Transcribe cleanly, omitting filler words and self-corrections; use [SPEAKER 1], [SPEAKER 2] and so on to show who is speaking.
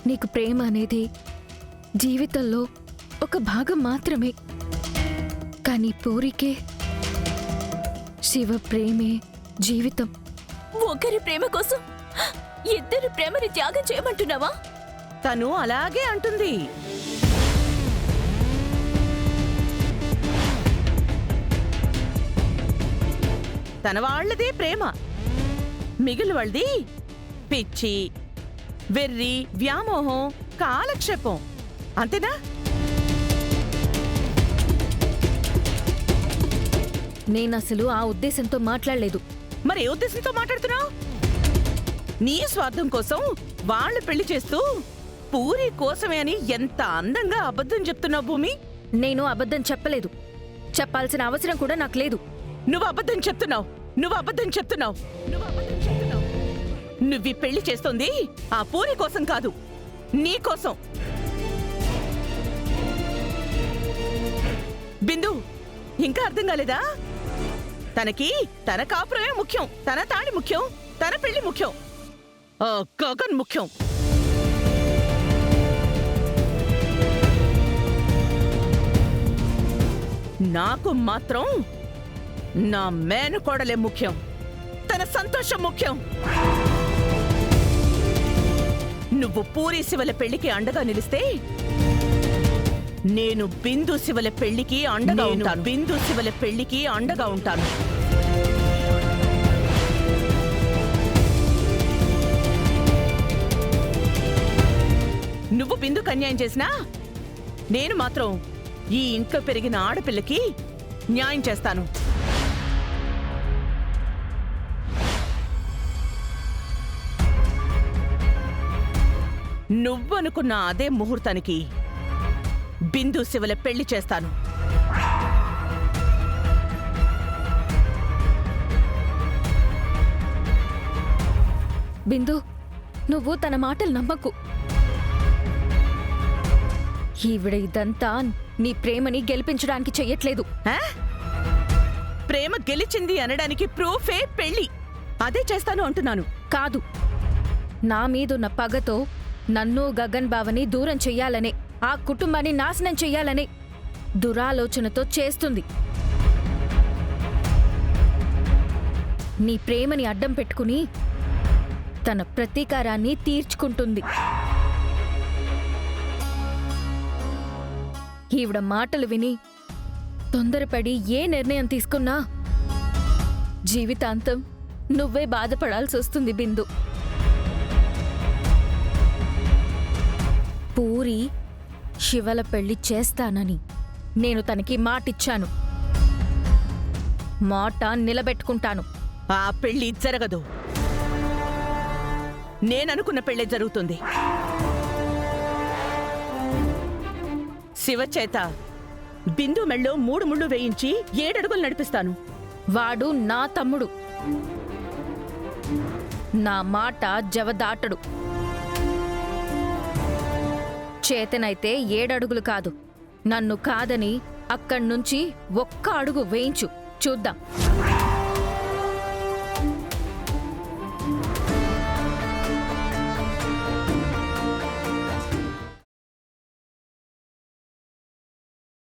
[SPEAKER 1] నీకు ప్రేమ అనేది జీవితంలో ఒక భాగం మాత్రమే. కానీ పూరికే శివ ప్రేమే జీవితం.
[SPEAKER 2] ఒకరి ప్రేమ కోసం ఇద్దరి ప్రేమని త్యాగం చేయమంటున్నావా?
[SPEAKER 3] తను అలాగే అంటుంది. తన వాళ్ళదే ప్రేమ, మిగిలిన వాళ్ళది పిచ్చి, వెర్రి, వ్యామోహం, కాలక్షేపం. అంతేనా?
[SPEAKER 1] నేనసలు ఆ ఉద్దేశంతో మాట్లాడలేదు.
[SPEAKER 3] మరి ఏ ఉద్దేశంతో మాట్లాడుతున్నావు? నీ స్వార్థం కోసం వాళ్ళు పెళ్లి చేస్తూ పూరి కోసమే అని ఎంత అందంగా అబద్ధం చెప్తున్నావు భూమి.
[SPEAKER 1] నేను అబద్ధం చెప్పలేదు. చెప్పాల్సిన అవసరం కూడా నాకు లేదు.
[SPEAKER 3] నువ్వు అబద్ధం చెప్తున్నావు. నువ్వు పెళ్లి చేస్తోంది ఆ పూరి కోసం కాదు, నీ కోసం. బిందు, ఇంకా అర్థం కాలేదా? తనకి తన కాపురమే ముఖ్యం, తన తాళి ముఖ్యం, తన పెళ్లి ముఖ్యం, గగన్ ముఖ్యం. నాకు మాత్రం నా మేనకోడలే ముఖ్యం, తన సంతోషం ముఖ్యం. నువ్వు పూరి శివల పెళ్లికి అండగా నిలిస్తే నేను బిందు శివల పెళ్లికి అండగా ఉంటాను. నువ్వు బిందుకు అన్యాయం చేసినా నేను మాత్రం ఈ ఇంట్లో పెరిగిన ఆడపిల్లకి న్యాయం చేస్తాను. నువ్వనుకున్న అదే ముహూర్తానికి బిందు శివల పెళ్లి చేస్తాను.
[SPEAKER 1] బిందు, నువ్వు తన మాటలు నమ్మకు. ఈవిడ ఇదంతా నీ ప్రేమని గెలిపించడానికి చెయ్యట్లేదు.
[SPEAKER 3] ప్రేమ గెలిచింది అనడానికి ప్రూఫే పెళ్లి. అదే చేస్తాను అంటున్నాను.
[SPEAKER 1] కాదు, నా మీదున్న పగతో నన్ను గగన్ బావని దూరం చెయ్యాలనే, ఆ కుటుంబాన్ని నాశనం చెయ్యాలనే దురాలోచనతో చేస్తుంది. నీ ప్రేమని అడ్డం పెట్టుకుని తన ప్రతీకారాన్ని తీర్చుకుంటుంది. ఈవిడ మాటలు విని తొందరపడి ఏ నిర్ణయం తీసుకున్నా జీవితాంతం నువ్వే బాధపడాల్సొస్తుంది బిందు. పూరి శివల పెళ్లి చేస్తానని నేను తనకి మాటిచ్చాను. మాట నిలబెట్టుకుంటాను.
[SPEAKER 3] ఆ పెళ్లి జరగదు. నేననుకున్న పెళ్లే జరుగుతుంది. శివచేత బిందు మెళ్ళో 3 ముళ్ళు వేయించి 7 అడుగులు నడిపిస్తాను.
[SPEAKER 1] వాడు నా తమ్ముడు. నా మాట జవదాటడు. చేతనైతే 7 అడుగులు కాదు, నన్ను కాదని అక్కడ్నుంచి ఒక్క అడుగు వేయించు, చూద్దాం.